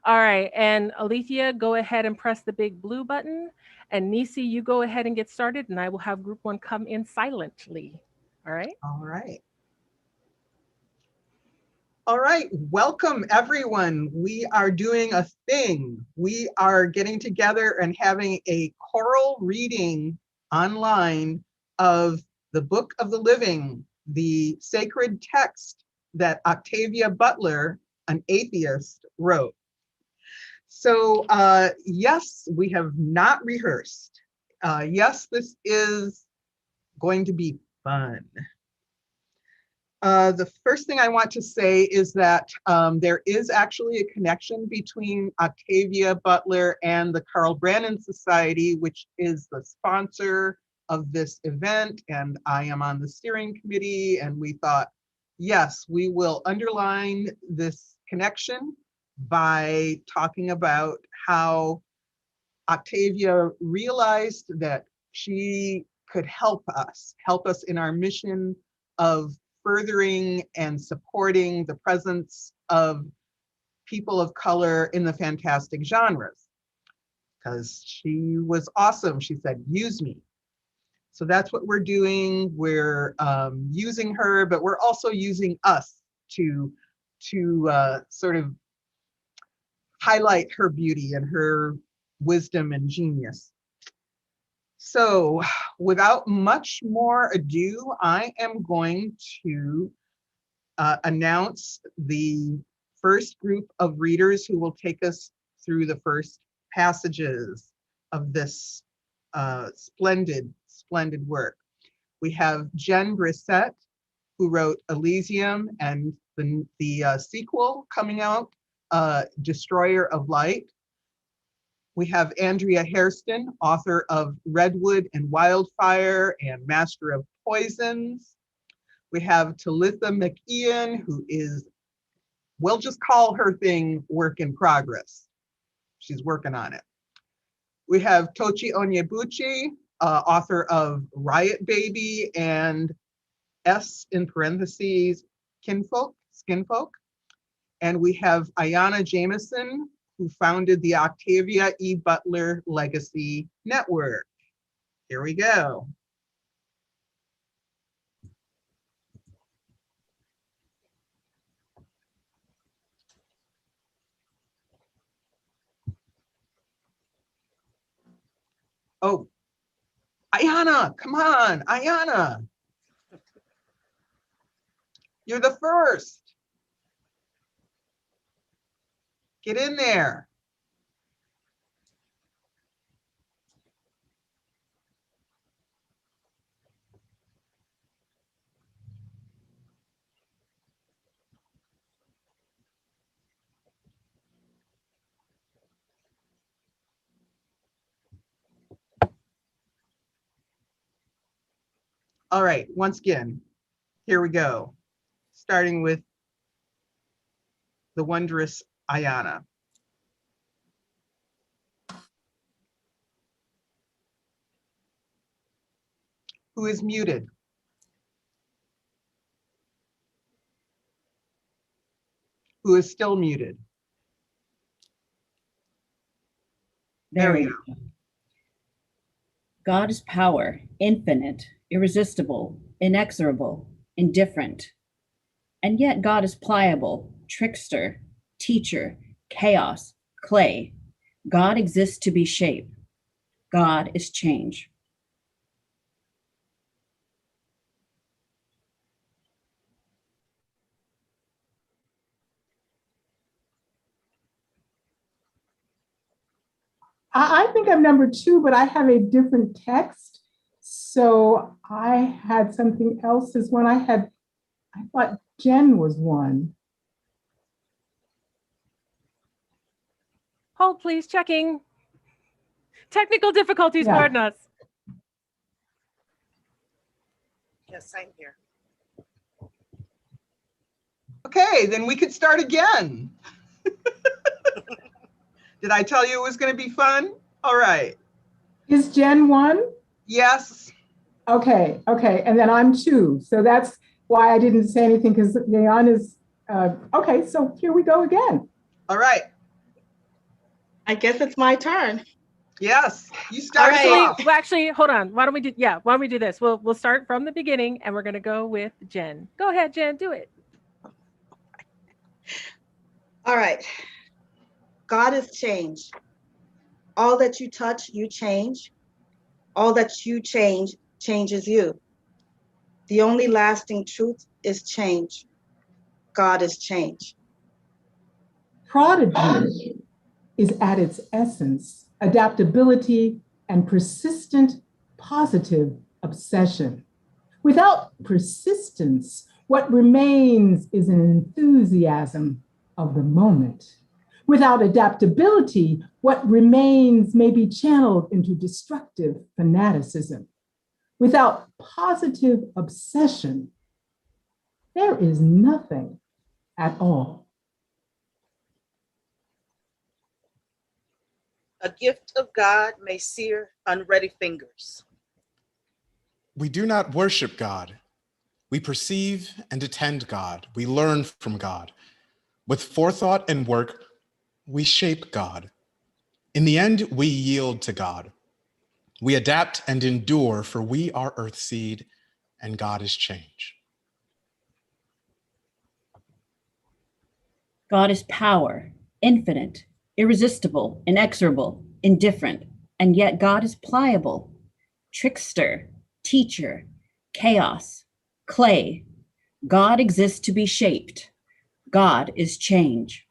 All right. And Alethea, go ahead and press the big blue button. And Nisi, you go ahead and get started, and I will have group one come in silently. All right. All right. All right, welcome everyone. We are doing a thing. We are getting together and having a choral reading online of the Book of the Living, the sacred text that Octavia Butler, an atheist, wrote. So yes, we have not rehearsed. Yes, this is going to be fun. The first thing I want to say is that there is actually a connection between Octavia Butler and the Carl Brannon Society, which is the sponsor of this event, and I am on the steering committee, and we thought, yes, we will underline this connection by talking about how Octavia realized that she could help us in our mission of furthering and supporting the presence of people of color in the fantastic genres. Because she was awesome. She said, use me. So that's what we're doing. We're using her, but we're also using us to sort of highlight her beauty and her wisdom and genius. So without much more ado, I am going to announce the first group of readers who will take us through the first passages of this splendid work. We have Jen Brissett, who wrote Elysium and the sequel coming out, Destroyer of Light. We have Andrea Hairston, author of Redwood and Wildfire and Master of Poisons. We have Talitha McIan, who is, we'll just call her thing work in progress. She's working on it. We have Tochi Onyebuchi, author of Riot Baby and S in parentheses, Skinfolk. And we have Ayanna Jameson, who founded the Octavia E. Butler Legacy Network. Here we go. Oh, Ayanna, come on, Ayanna. You're the first. Get in there. All right, once again, here we go. Starting with the wondrous Ayanna. Who is muted? Who is still muted? There we go. God is power, infinite, irresistible, inexorable, indifferent. And yet God is pliable, trickster, teacher, chaos, clay. God exists to be shape. God is change. I think I'm number 2, but I have a different text. So I had something else as one. I thought Jen was 1. Hold, please. Checking. Technical difficulties, pardon us. Yes, same here. Okay, then we could start again. Did I tell you it was going to be fun? All right. Is Jen 1? Yes. Okay. And then I'm 2. So that's why I didn't say anything, because Leon is, okay, so here we go again. All right. I guess it's my turn. Yes, you started All right. off. Actually, hold on. Why don't we do? Yeah, why don't we do this? We'll start from the beginning, and we're gonna go with Jen. Go ahead, Jen. Do it. All right. God is change. All that you touch, you change. All that you change changes you. The only lasting truth is change. God is change. Prodigy is at its essence adaptability and persistent positive obsession. Without persistence, what remains is an enthusiasm of the moment. Without adaptability, what remains may be channeled into destructive fanaticism. Without positive obsession, there is nothing at all. A gift of God may sear unready fingers. We do not worship God. We perceive and attend God. We learn from God. With forethought and work, we shape God. In the end, we yield to God. We adapt and endure, for we are Earthseed, and God is change. God is power, infinite, irresistible, inexorable, indifferent, and yet God is pliable, trickster, teacher, chaos, clay. God exists to be shaped. God is change.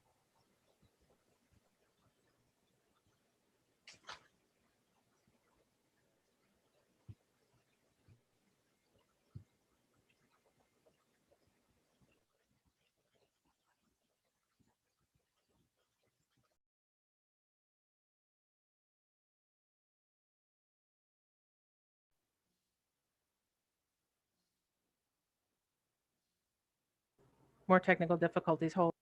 More technical difficulties. Hold.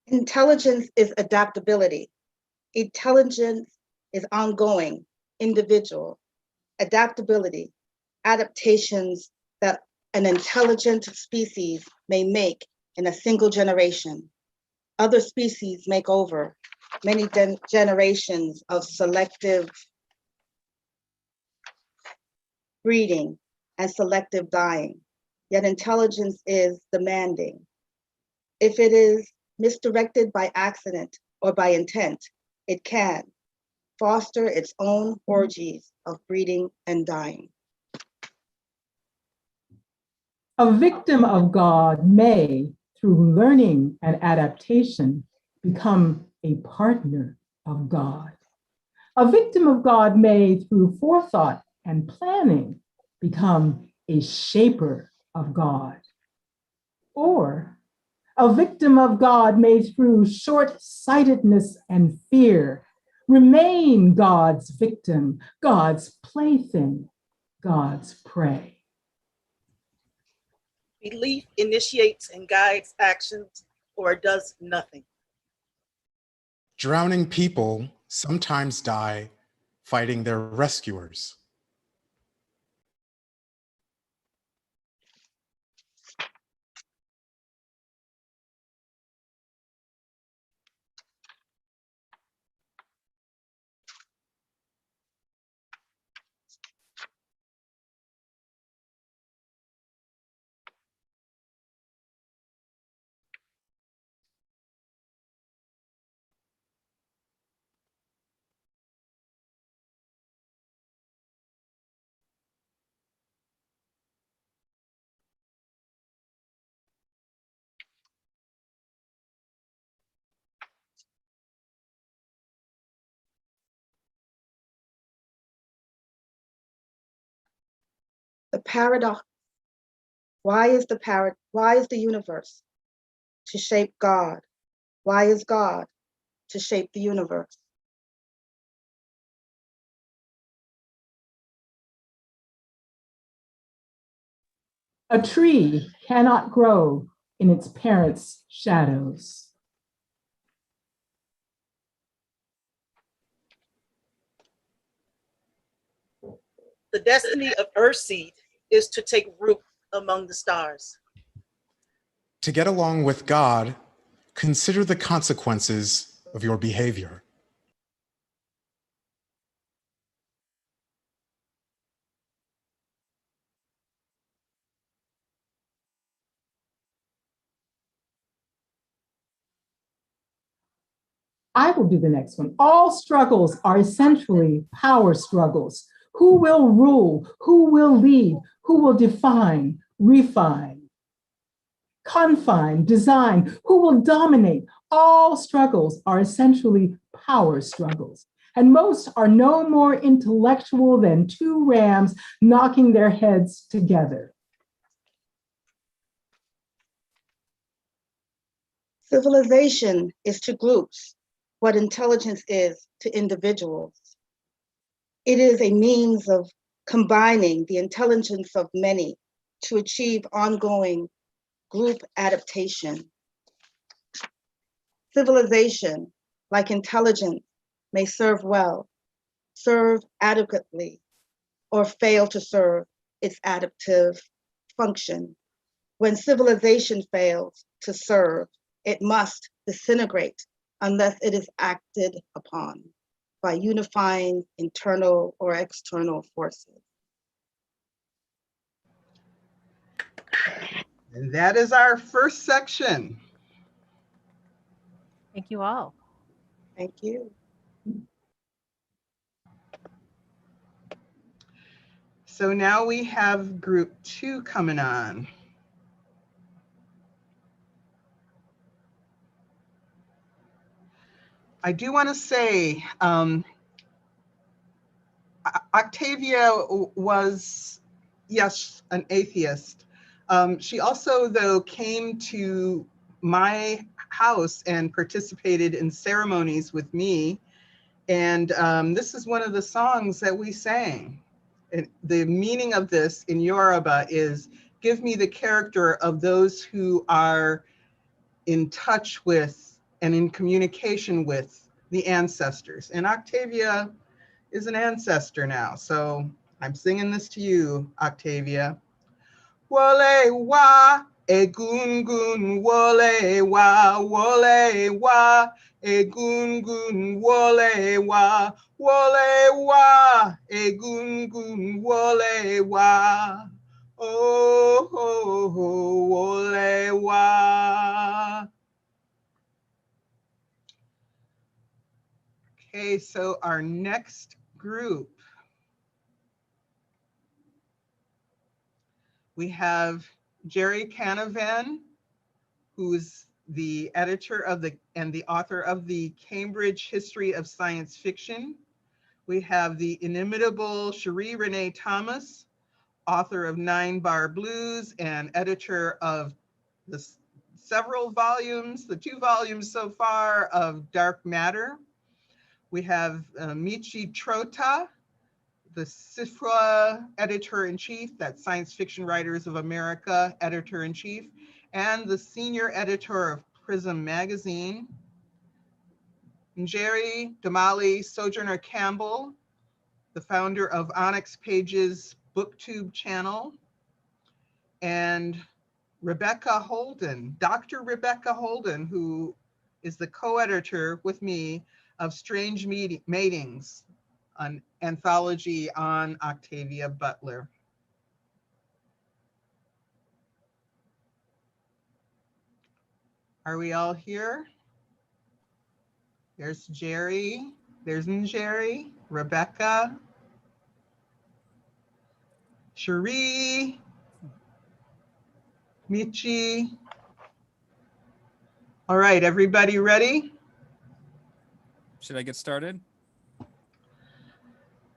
Intelligence is adaptability. Intelligence is ongoing, individual. Adaptability, adaptations that an intelligent species may make in a single generation. Other species make over many generations of selective breeding and selective dying. Yet intelligence is demanding. If it is misdirected by accident or by intent, it can foster its own orgies of breeding and dying. A victim of God may, through learning and adaptation, become a partner of God. A victim of God may, through forethought and planning, become a shaper of God. Or a victim of God may, through short-sightedness and fear, remain God's victim, God's plaything, God's prey. Belief initiates and guides actions or does nothing. Drowning people sometimes die fighting their rescuers. The paradox. Why is the universe to shape God? Why is God to shape the universe? A tree cannot grow in its parents' shadows. The destiny of Earthseed is to take root among the stars. To get along with God, consider the consequences of your behavior. I will do the next one. All struggles are essentially power struggles. Who will rule? Who will lead? Who will define, refine, confine, design? Who will dominate? All struggles are essentially power struggles. And most are no more intellectual than two rams knocking their heads together. Civilization is to groups what intelligence is to individuals. It is a means of combining the intelligence of many to achieve ongoing group adaptation. Civilization, like intelligence, may serve well, serve adequately, or fail to serve its adaptive function. When civilization fails to serve, it must disintegrate unless it is acted upon by unifying internal or external forces. And that is our first section. Thank you all. Thank you. So now we have group 2 coming on. I do want to say, Octavia was, yes, an atheist. She also, though, came to my house and participated in ceremonies with me. And this is one of the songs that we sang. And the meaning of this in Yoruba is, give me the character of those who are in touch with and in communication with the ancestors. And Octavia is an ancestor now. So I'm singing this to you, Octavia. Wole wa, egungun, wole wa, egungun, wole wa, egungun, wole wa. Oh, oh, oh, wole wa. Okay, so our next group, we have Jerry Canavan, who's the editor of and the author of the Cambridge History of Science Fiction. We have the inimitable Cherie Renee Thomas, author of 9 Bar Blues and editor of the several volumes, the 2 volumes so far of Dark Matter. We have Michi Trota, the SIFRA editor-in-chief, that's Science Fiction Writers of America editor-in-chief, and the senior editor of Prism magazine. Njeri Damali Sojourner Campbell, the founder of Onyx Pages BookTube channel, and Rebecca Holden, Dr. Rebecca Holden, who is the co-editor with me of Strange Matings, an anthology on Octavia Butler. Are we all here? There's Jerry, there's Njeri, Rebecca, Cherie, Michi. All right, everybody ready? Should I get started?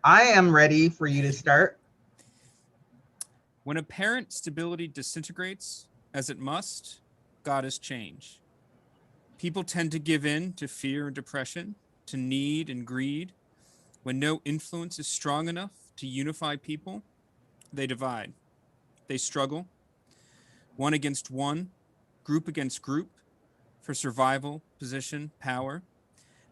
I am ready for you to start. When apparent stability disintegrates, as it must, God is change. People tend to give in to fear and depression, to need and greed. When no influence is strong enough to unify people, they divide. They struggle, one against one, group against group, for survival, position, power.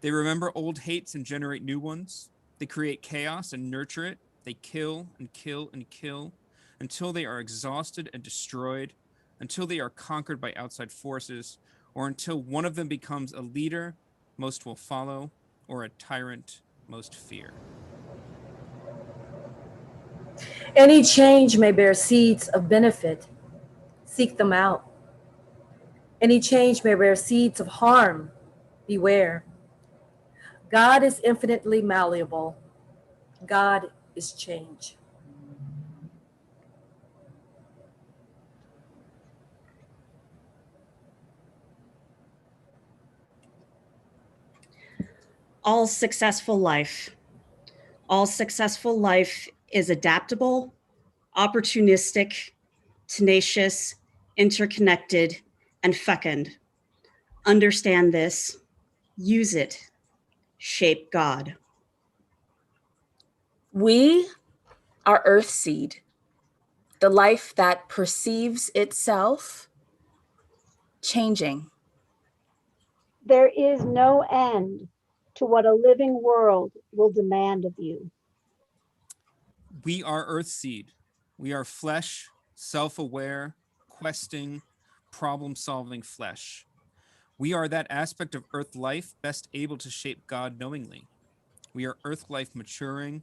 They remember old hates and generate new ones. They create chaos and nurture it. They kill and kill and kill until they are exhausted and destroyed, until they are conquered by outside forces, or until one of them becomes a leader most will follow, or a tyrant most fear. Any change may bear seeds of benefit. Seek them out. Any change may bear seeds of harm. Beware. God is infinitely malleable. God is change. All successful life. All successful life is adaptable, opportunistic, tenacious, interconnected, and fecund. Understand this, use it, shape God. We are Earthseed, the life that perceives itself changing. There is no end to what a living world will demand of you. We are Earthseed. We are flesh, self-aware, questing, problem-solving flesh. We are that aspect of Earth life best able to shape God knowingly. We are Earth life maturing,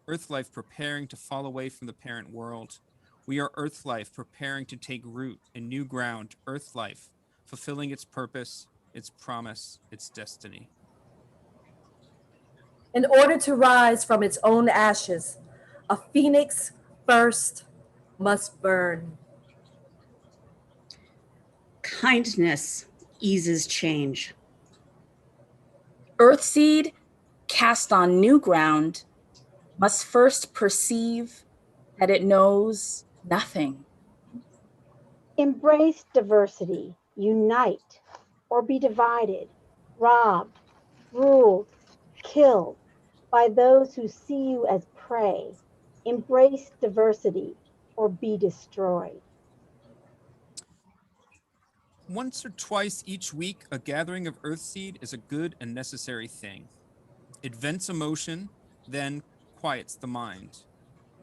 Earth life preparing to fall away from the parent world. We are Earth life preparing to take root in new ground, Earth life, fulfilling its purpose, its promise, its destiny. In order to rise from its own ashes, a phoenix first must burn. Kindness eases change. Earthseed, cast on new ground, must first perceive that it knows nothing. Embrace diversity, unite, or be divided, robbed, ruled, killed by those who see you as prey. Embrace diversity or be destroyed. Once or twice each week, a gathering of Earthseed is a good and necessary thing. It vents emotion, then quiets the mind.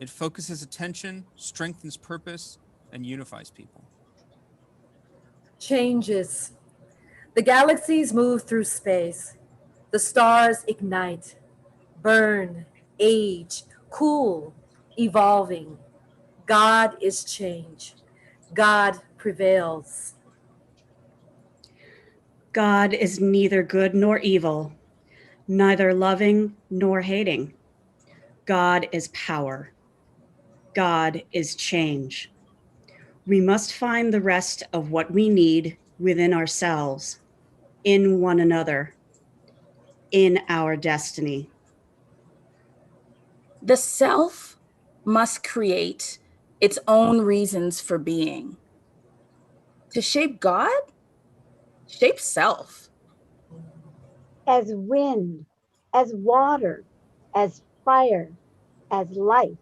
It focuses attention, strengthens purpose, and unifies people. Changes. The galaxies move through space. The stars ignite, burn, age, cool, evolving. God is change. God prevails. God is neither good nor evil, neither loving nor hating. God is power. God is change. We must find the rest of what we need within ourselves, in one another, in our destiny. The self must create its own reasons for being. To shape God, shape self. As wind, as water, as fire, as life.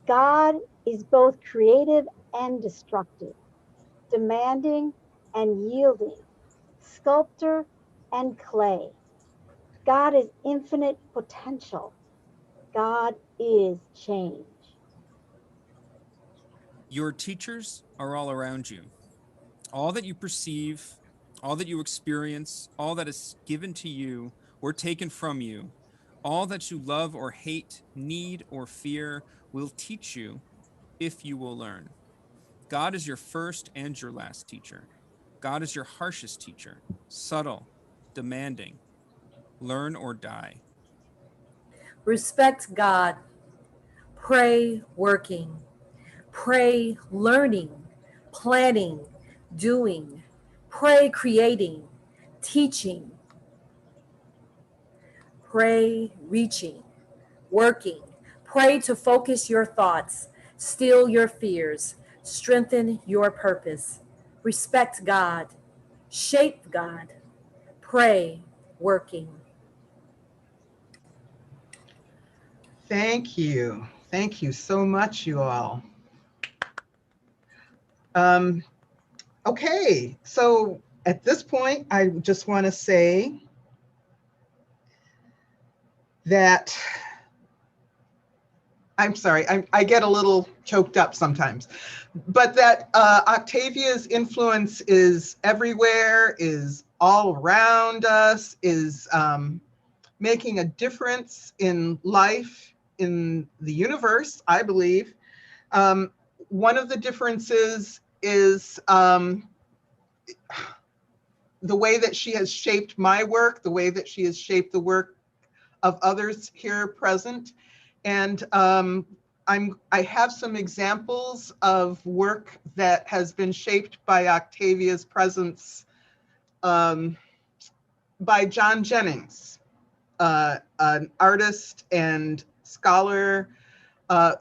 God is both creative and destructive, demanding and yielding, sculptor and clay. God is infinite potential. God is change. Your teachers are all around you. All that you perceive, all that you experience, all that is given to you or taken from you, all that you love or hate, need or fear, will teach you if you will learn. God is your first and your last teacher. God is your harshest teacher, subtle, demanding. Learn or die. Respect God. Pray working. Pray learning, planning, doing. Pray creating, teaching. Pray reaching, working. Pray to focus your thoughts, Still your fears, strengthen your purpose. Respect God, shape God, pray, working. Thank you. Thank you so much, you all. Okay, so at this point, I just want to say that I'm sorry, I get a little choked up sometimes, but that Octavia's influence is everywhere, is all around us, is making a difference in life, in the universe, I believe. One of the differences is the way that she has shaped my work, the way that she has shaped the work of others here present. And I have some examples of work that has been shaped by Octavia's presence by John Jennings, an artist and scholar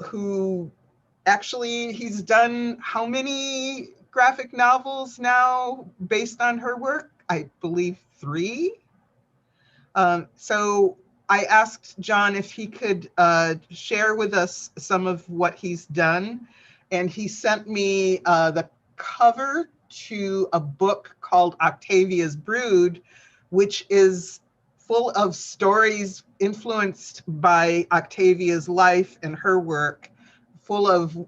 who actually, he's done how many graphic novels now based on her work? I believe 3. So I asked John if he could share with us some of what he's done. And he sent me the cover to a book called Octavia's Brood, which is full of stories influenced by Octavia's life and her work, full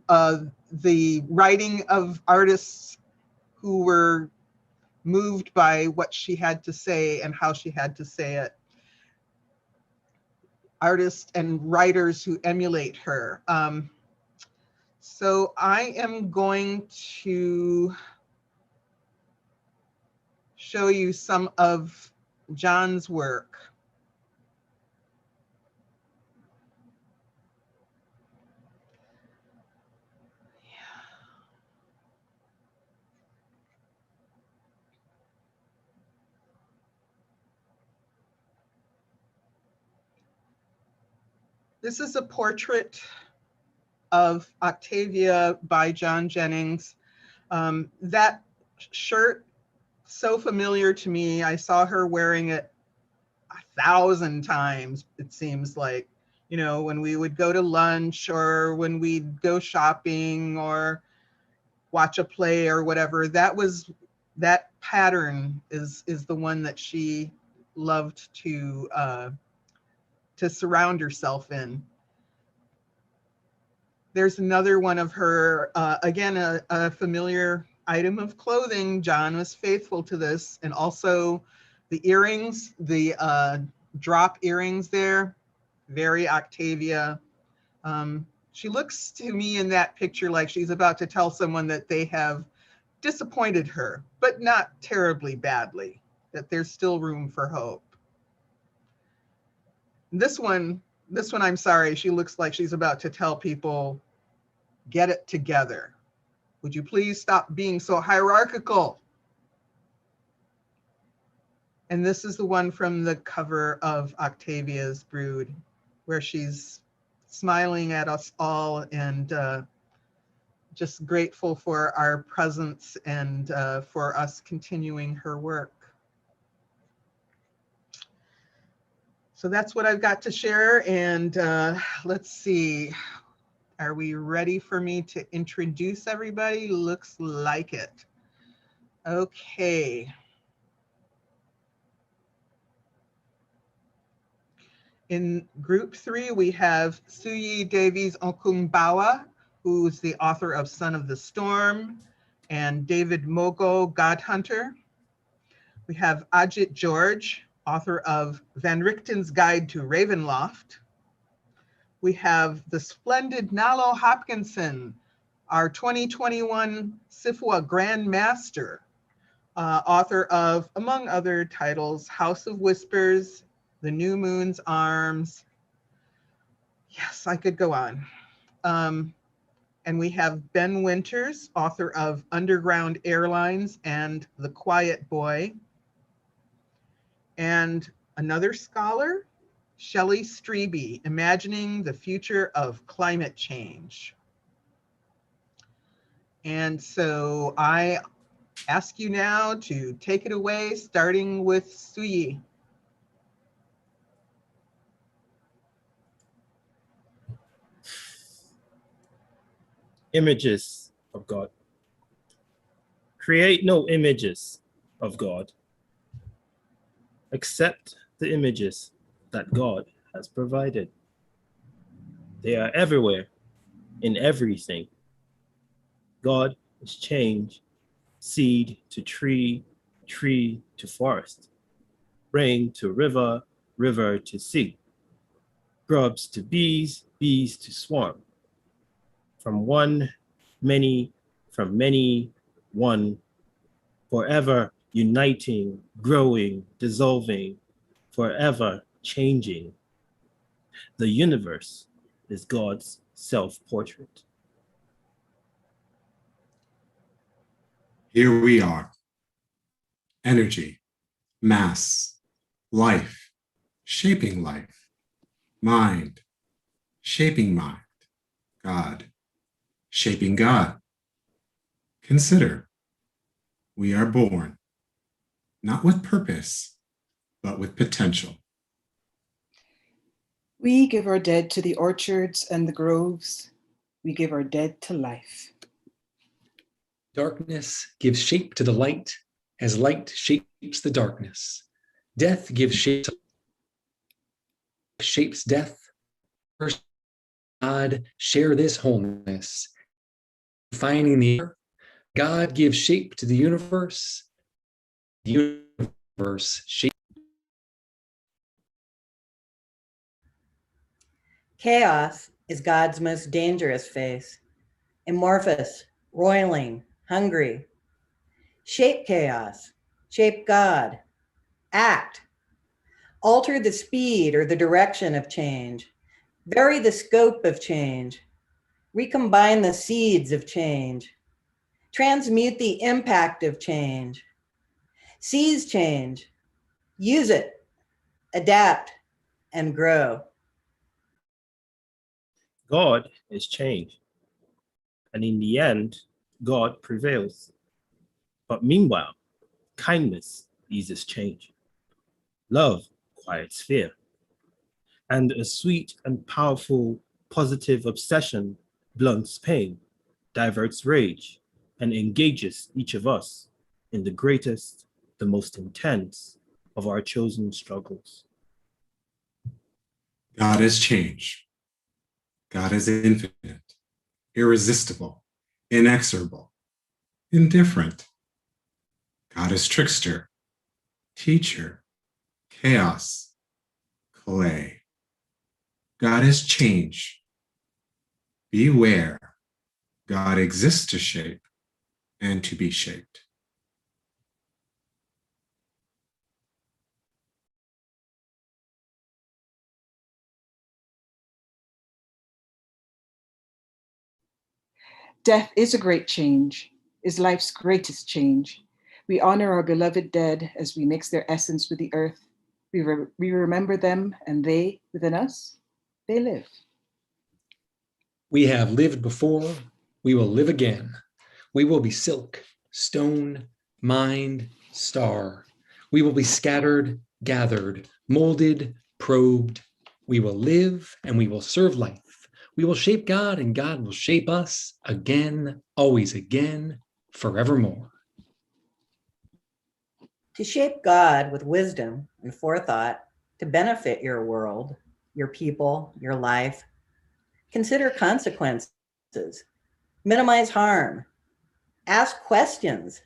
of the writing of artists who were moved by what she had to say and how she had to say it. Artists and writers who emulate her. So I am going to show you some of John's work. This is a portrait of Octavia by John Jennings. That shirt, so familiar to me. I saw her wearing it 1,000 times, it seems like, you know, when we would go to lunch or when we'd go shopping or watch a play or whatever. That pattern is the one that she loved to surround herself in. There's another one of her, again, a familiar item of clothing. John was faithful to this. And also the earrings, the drop earrings there, very Octavia. She looks to me in that picture like she's about to tell someone that they have disappointed her, but not terribly badly, that there's still room for hope. This one, I'm sorry, she looks like she's about to tell people, get it together. Would you please stop being so hierarchical? And this is the one from the cover of Octavia's Brood, where she's smiling at us all and just grateful for our presence and for us continuing her work. So that's what I've got to share. And let's see, are we ready for me to introduce everybody? Looks like it. Okay. In group 3, we have Suyi Davies Okumbawa, who's the author of Son of the Storm, and David Mogo, God Hunter. We have Ajit George, author of Van Richten's Guide to Ravenloft. We have the splendid Nalo Hopkinson, our 2021 SIFWA Grand Master, author of, among other titles, House of Whispers, The New Moon's Arms. Yes, I could go on. And we have Ben Winters, author of Underground Airlines and The Quiet Boy. And another scholar, Shelley Strebe, Imagining the Future of Climate Change. And so I ask you now to take it away, starting with Suyi. Images of God. Create no images of God, except the images that God has provided. They are everywhere, in everything. God is change, seed to tree, tree to forest, rain to river, river to sea, grubs to bees, bees to swarm. From one, many, from many, one, forever uniting, growing, dissolving, forever changing. The universe is God's self-portrait. Here we are. Energy, mass, life, shaping life, mind, shaping mind, God, shaping God. Consider, we are born, not with purpose, but with potential. We give our dead to the orchards and the groves. We give our dead to life. Darkness gives shape to the light as light shapes the darkness. Death gives shape to shapes death. First, God, share this wholeness. Finding the air, God gives shape to the universe. The universe shapes. Chaos is God's most dangerous face. Amorphous, roiling, hungry. Shape chaos, shape God. Act. Alter the speed or the direction of change. Vary the scope of change. Recombine the seeds of change. Transmute the impact of change. Seize change. Use it. Adapt and grow. God is change, and in the end, God prevails. But meanwhile, kindness eases change. Love quiets fear. And a sweet and powerful positive obsession blunts pain, diverts rage, and engages each of us in the greatest, the most intense of our chosen struggles. God is change. God is infinite, irresistible, inexorable, indifferent. God is trickster, teacher, chaos, clay. God is change. Beware. God exists to shape and to be shaped. Death is a great change, is life's greatest change. We honor our beloved dead as we mix their essence with the earth. We remember them, and they, within us, they live. We have lived before, we will live again. We will be silk, stone, mind, star. We will be scattered, gathered, molded, probed. We will live and we will serve life. We will shape God and God will shape us again, always again, forevermore. To shape God with wisdom and forethought to benefit your world, your people, your life, consider consequences, minimize harm, ask questions,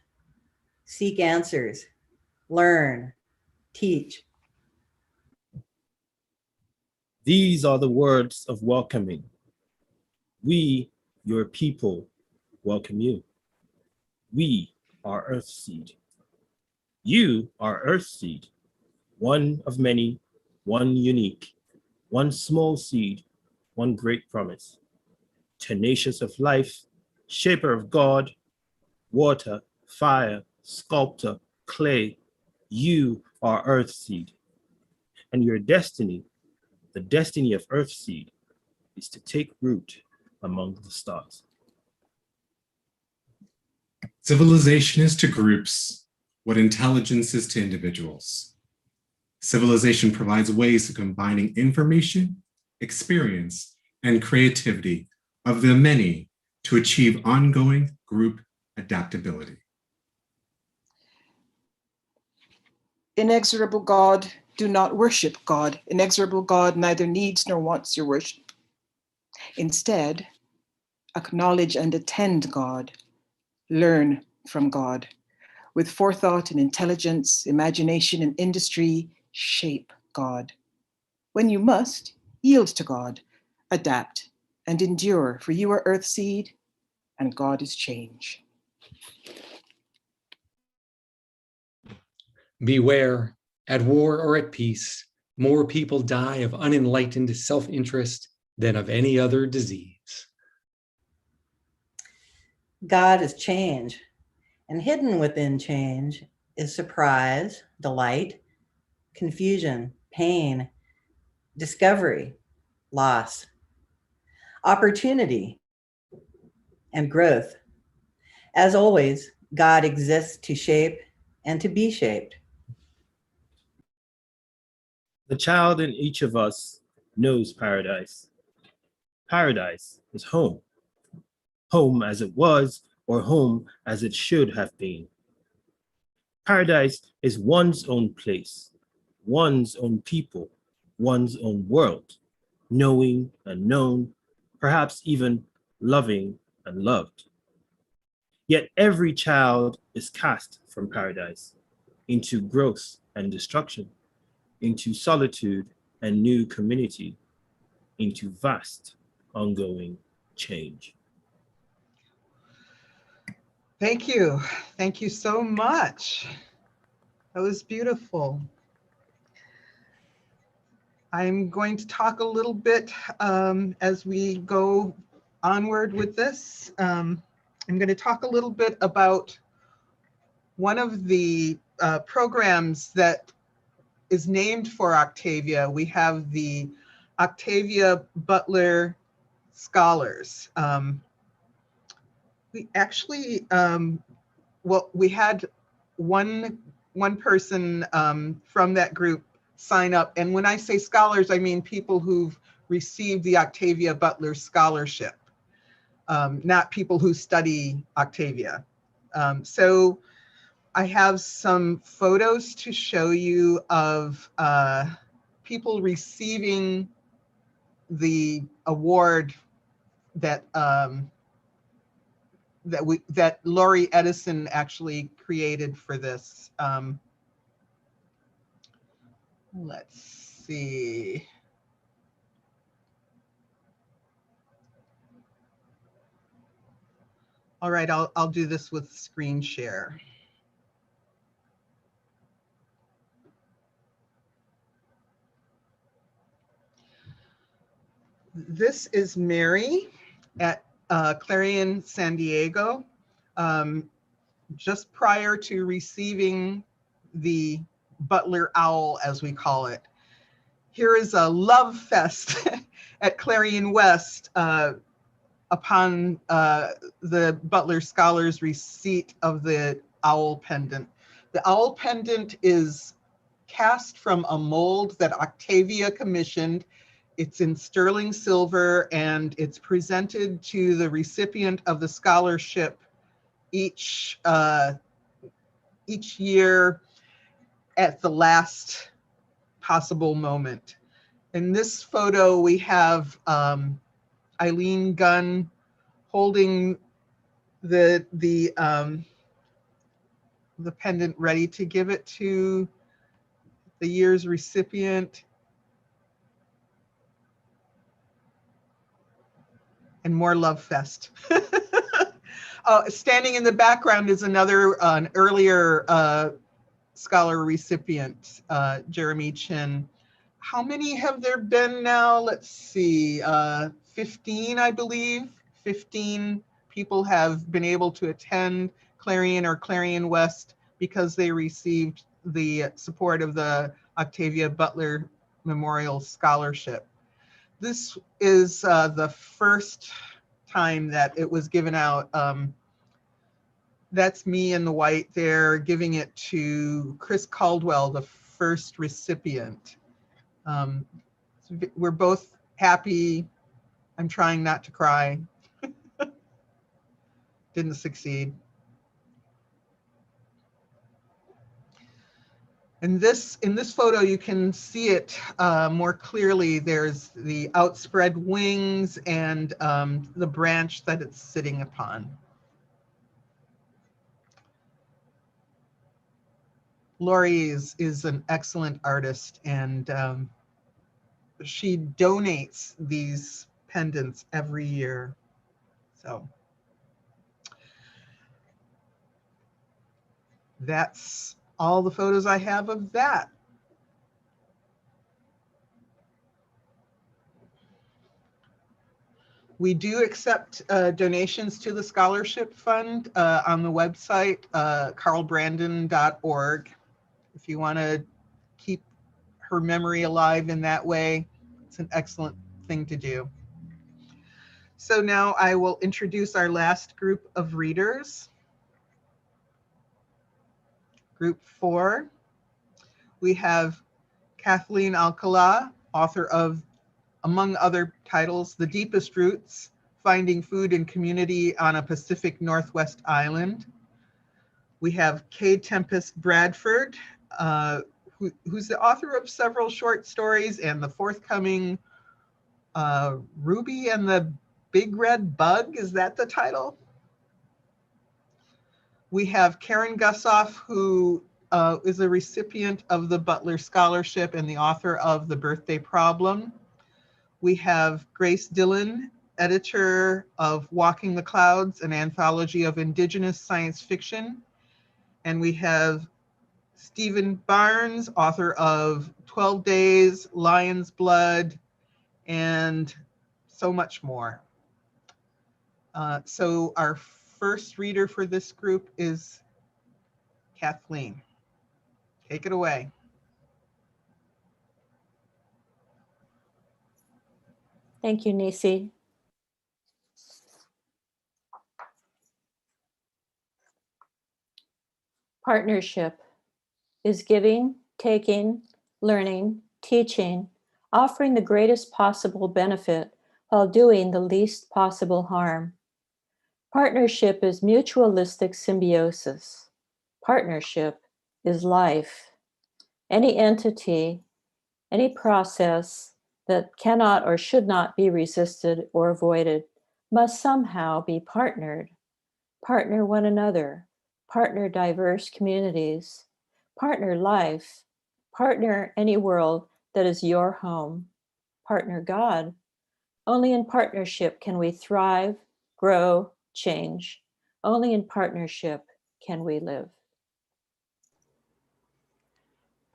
seek answers, learn, teach. These are the words of welcoming. We, your people, welcome you. We are Earthseed. You are Earthseed, one of many, one unique, one small seed, one great promise. Tenacious of life, shaper of God, water, fire, sculptor, clay, you are Earthseed. And your destiny, the destiny of Earthseed, is to take root among the stars. Civilization is to groups what intelligence is to individuals. Civilization provides ways of combining information, experience, and creativity of the many to achieve ongoing group adaptability. Inexorable God, do not worship God. Inexorable God neither needs nor wants your worship. Instead, acknowledge and attend God. Learn from God. With forethought and intelligence, imagination and industry, shape God. When you must, yield to God, adapt, and endure, for you are Earthseed, and God is change. Beware, at war or at peace, more people die of unenlightened self-interest than of any other disease. God is change, and hidden within change is surprise, delight, confusion, pain, discovery, loss, opportunity, and growth. As always, God exists to shape and to be shaped. The child in each of us knows paradise. Paradise is home. Home as it was, or home as it should have been. Paradise is one's own place, one's own people, one's own world, knowing and known, perhaps even loving and loved. Yet every child is cast from paradise into growth and destruction, into solitude and new community, into vast, ongoing change. Thank you. Thank you so much. That was beautiful. I'm going to talk a little bit as we go onward with this. I'm going to talk a little bit about one of the programs that is named for Octavia. We have the Octavia Butler Scholars. We actually, well, we had one person from that group sign up. And when I say scholars, I mean people who've received the Octavia Butler Scholarship, not people who study Octavia. So I have some photos to show you of people receiving the award that that Laurie Edison actually created for this. Let's see. All right, I'll do this with screen share. This is Mary at Clarion San Diego, just prior to receiving the Butler Owl, as we call it. Here is a love fest at Clarion West upon the Butler Scholars' receipt of the owl pendant. The owl pendant is cast from a mold that Octavia commissioned. It's in sterling silver, and it's presented to the recipient of the scholarship each year at the last possible moment. In this photo, we have Eileen Gunn holding the pendant, ready to give it to the year's recipient. And more love fest. Standing in the background is an earlier scholar recipient, Jeremy Chin. How many have there been now? Let's see, 15, I believe. 15 people have been able to attend Clarion or Clarion West because they received the support of the Octavia Butler Memorial Scholarship. This is the first time that it was given out. That's me in the white there, giving it to Chris Caldwell, the first recipient. We're both happy. I'm trying not to cry. Didn't succeed. And in this photo, you can see it more clearly. There's the outspread wings and the branch that it's sitting upon. Lori is an excellent artist, and she donates these pendants every year. So that's all the photos I have of that. We do accept donations to the scholarship fund on the website, carlbrandon.org. If you want to keep her memory alive in that way, it's an excellent thing to do. So now I will introduce our last group of readers. Group 4, we have Kathleen Alcala, author of, among other titles, The Deepest Roots, Finding Food and Community on a Pacific Northwest Island. We have Kay Tempest Bradford, who's the author of several short stories and the forthcoming Ruby and the Big Red Bug, is that the title? We have Karen Gussoff, who is a recipient of the Butler Scholarship and the author of The Birthday Problem. We have Grace Dillon, editor of Walking the Clouds, an anthology of Indigenous science fiction. And we have Stephen Barnes, author of 12 Days, Lion's Blood, and so much more. So our first reader for this group is Kathleen. Take it away. Thank you, Nisi. Partnership is giving, taking, learning, teaching, offering the greatest possible benefit while doing the least possible harm. Partnership is mutualistic symbiosis. Partnership is life. Any entity, any process that cannot or should not be resisted or avoided must somehow be partnered. Partner one another, partner diverse communities, partner life, partner any world that is your home, partner God. Only in partnership can we thrive, grow, change. Only in partnership can we live.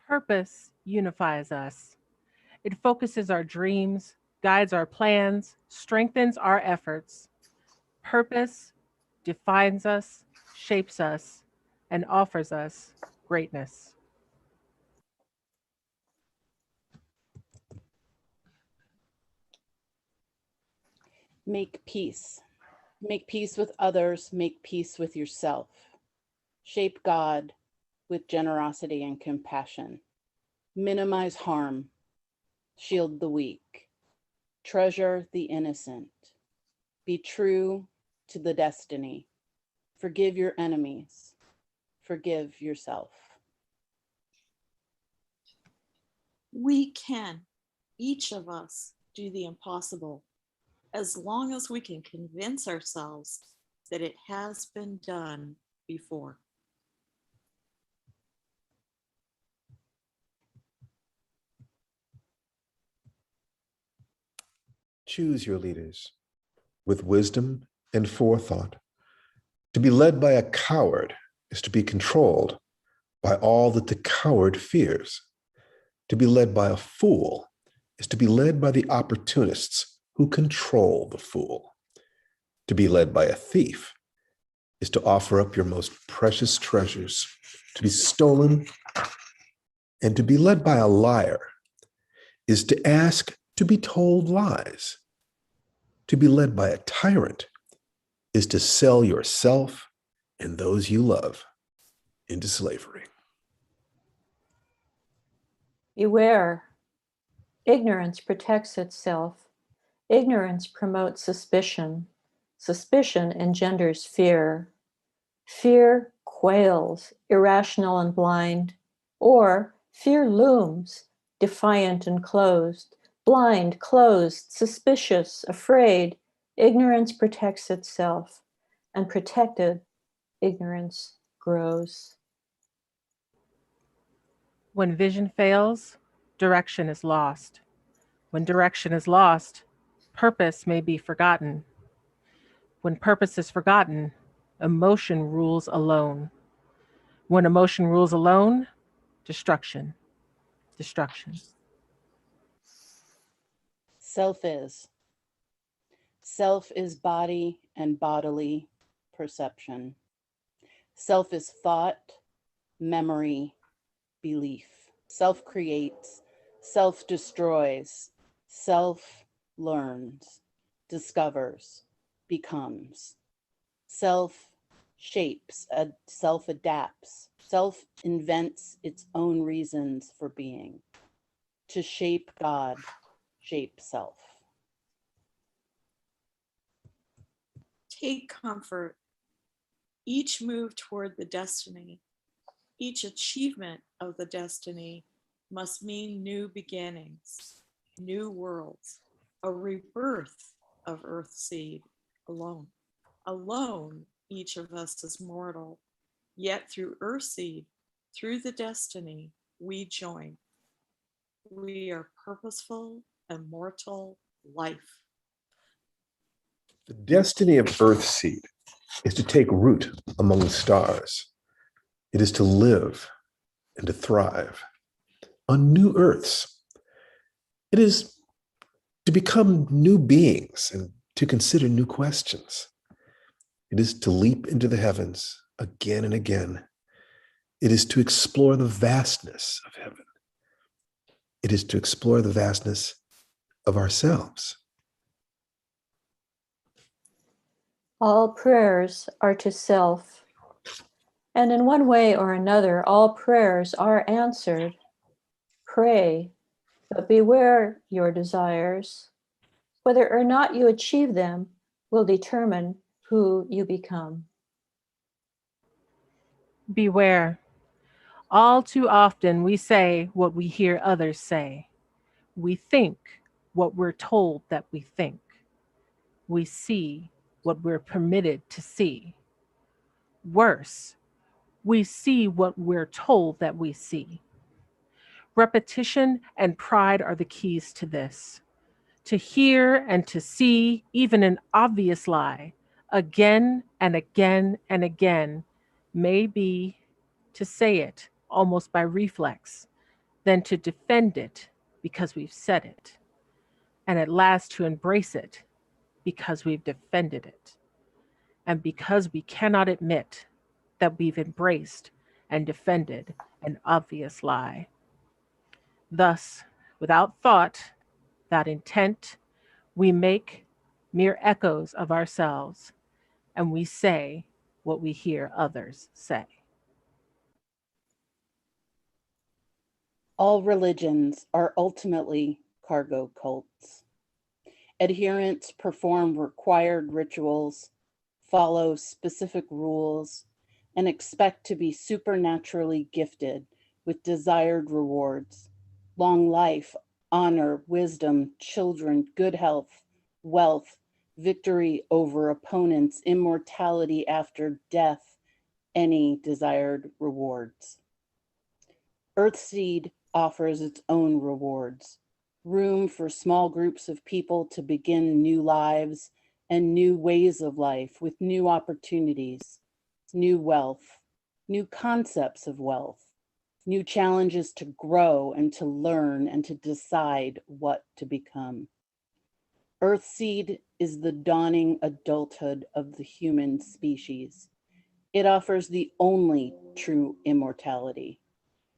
Purpose unifies us. It focuses our dreams, guides our plans, strengthens our efforts. Purpose defines us, shapes us, and offers us greatness. Make peace. Make peace with others, make peace with yourself. Shape God with generosity and compassion. Minimize harm. Shield the weak. Treasure the innocent. Be true to the destiny. Forgive your enemies. Forgive yourself. We can, each of us, do the impossible, as long as we can convince ourselves that it has been done before. Choose your leaders with wisdom and forethought. To be led by a coward is to be controlled by all that the coward fears. To be led by a fool is to be led by the opportunists who control the fool. To be led by a thief is to offer up your most precious treasures to be stolen. And to be led by a liar is to ask to be told lies. To be led by a tyrant is to sell yourself and those you love into slavery. Beware. Ignorance protects itself. Ignorance promotes suspicion. Suspicion engenders fear. Fear quails, irrational and blind. Or fear looms, defiant and closed. Blind, closed, suspicious, afraid. Ignorance protects itself, and protected ignorance grows. When vision fails, direction is lost. When direction is lost, purpose may be forgotten. When purpose is forgotten, emotion rules alone. When emotion rules alone, destruction. Destruction. Self is. Self is body and bodily perception. Self is thought, memory, belief. Self creates, self destroys, self learns, discovers, becomes. Self shapes, self adapts, self invents its own reasons for being. To shape God, shape self. Take comfort. Each move toward the destiny, each achievement of the destiny must mean new beginnings, new worlds, a rebirth of Earthseed alone. Alone, each of us is mortal, yet through Earthseed, through the destiny, we join. We are purposeful, immortal life. The destiny of Earthseed is to take root among the stars. It is to live and to thrive on new Earths. It is to become new beings and to consider new questions. It is to leap into the heavens again and again. It is to explore the vastness of heaven. It is to explore the vastness of ourselves. All prayers are to self, and in one way or another, all prayers are answered. Pray, but beware your desires. Whether or not you achieve them will determine who you become. Beware. All too often we say what we hear others say. We think what we're told that we think. We see what we're permitted to see. Worse, we see what we're told that we see. Repetition and pride are the keys to this. To hear and to see even an obvious lie again and again and again may be to say it almost by reflex, then to defend it because we've said it, and at last to embrace it because we've defended it, and because we cannot admit that we've embraced and defended an obvious lie. Thus, without thought, without intent, we make mere echoes of ourselves, and we say what we hear others say. All religions are ultimately cargo cults. Adherents perform required rituals, follow specific rules, and expect to be supernaturally gifted with desired rewards: long life, honor, wisdom, children, good health, wealth, victory over opponents, immortality after death, any desired rewards. Earthseed offers its own rewards: room for small groups of people to begin new lives and new ways of life with new opportunities, new wealth, new concepts of wealth, new challenges to grow and to learn and to decide what to become. Earthseed is the dawning adulthood of the human species. It offers the only true immortality.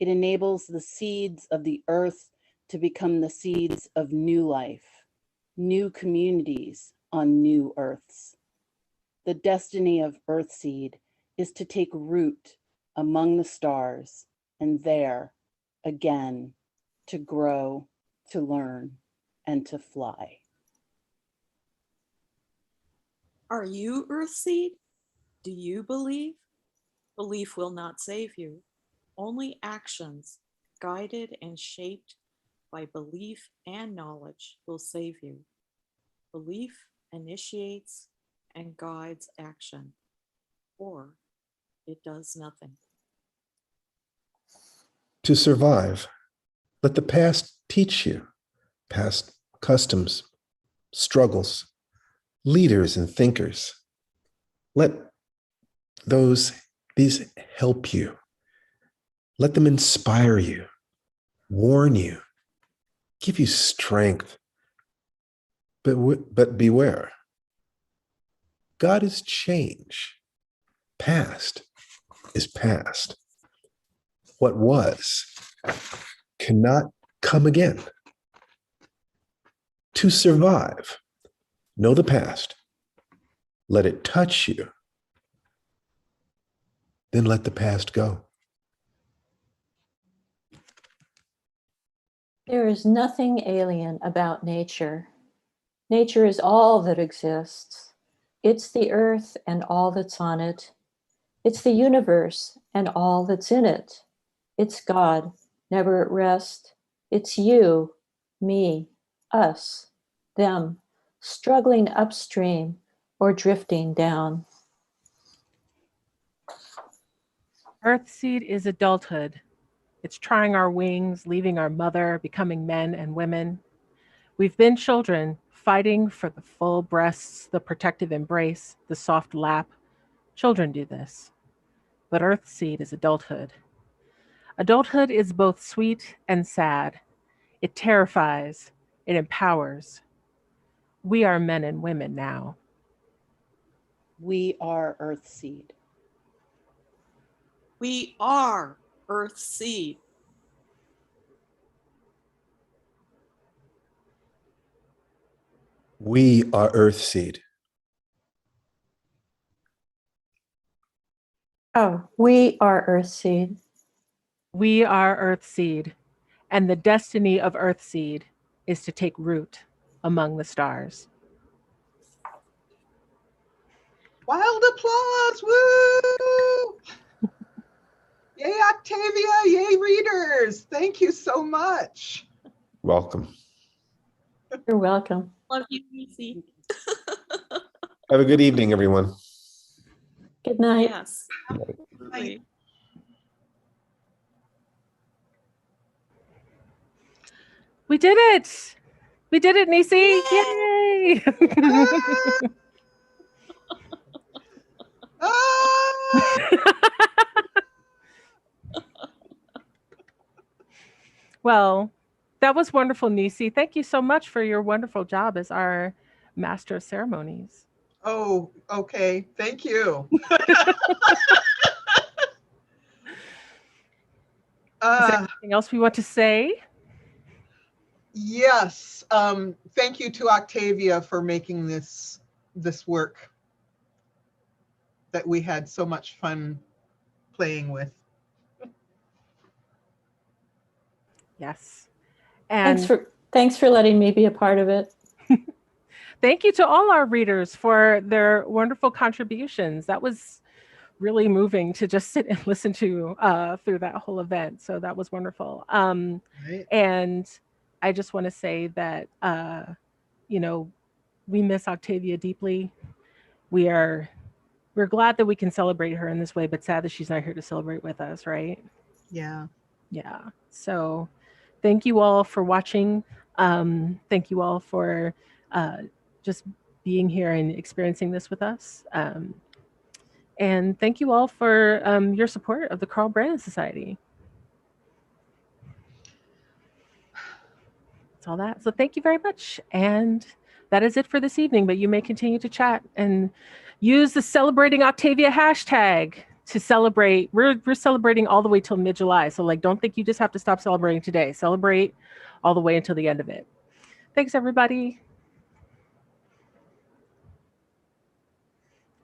It enables the seeds of the earth to become the seeds of new life, new communities on new earths. The destiny of Earthseed is to take root among the stars, and there, again, to grow, to learn, and to fly. Are you Earthseed? Do you believe? Belief will not save you. Only actions, guided and shaped by belief and knowledge, will save you. Belief initiates and guides action, or it does nothing. To survive, let the past teach you, past customs, struggles, leaders and thinkers. Let these help you. Let them inspire you, warn you, give you strength. But beware. God is change. Past is past. What was cannot come again. To survive, know the past. Let it touch you. Then let the past go. There is nothing alien about nature. Nature is all that exists. It's the earth and all that's on it. It's the universe and all that's in it. It's God, never at rest. It's you, me, us, them, struggling upstream or drifting down. Earthseed is adulthood. It's trying our wings, leaving our mother, becoming men and women. We've been children, fighting for the full breasts, the protective embrace, the soft lap. Children do this. But Earthseed is adulthood. Adulthood is both sweet and sad. It terrifies, it empowers. We are men and women now. We are Earthseed. We are Earthseed. We are Earthseed. Oh, we are Earthseed. We are Earthseed, and the destiny of Earthseed is to take root among the stars. Wild applause, woo! Yay, Octavia, yay, readers. Thank you so much. Welcome. You're welcome. Love you, Nisi. Have a good evening, everyone. Good night. Yes. Night. We did it! We did it, Nisi! Yay! Well, that was wonderful, Nisi. Thank you so much for your wonderful job as our master of ceremonies. Oh, okay. Thank you. Is there anything else we want to say? Yes. Thank you to Octavia for making this work that we had so much fun playing with. Yes. And thanks for letting me be a part of it. thank you to all our readers for their wonderful contributions. That was really moving to just sit and listen to through that whole event. So that was wonderful. Right. And I just want to say that, we miss Octavia deeply. We're glad that we can celebrate her in this way, but sad that she's not here to celebrate with us, right? Yeah. Yeah. So thank you all for watching. Thank you all for just being here and experiencing this with us. And thank you all for your support of the Carl Brandon Society. That's all that. So thank you very much. And that is it for this evening, but you may continue to chat and use the Celebrating Octavia hashtag to celebrate. We're celebrating all the way till mid-July. So don't think you just have to stop celebrating today. Celebrate all the way until the end of it. Thanks, everybody.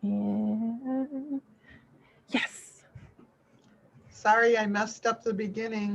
And Yes. Sorry, I messed up the beginning.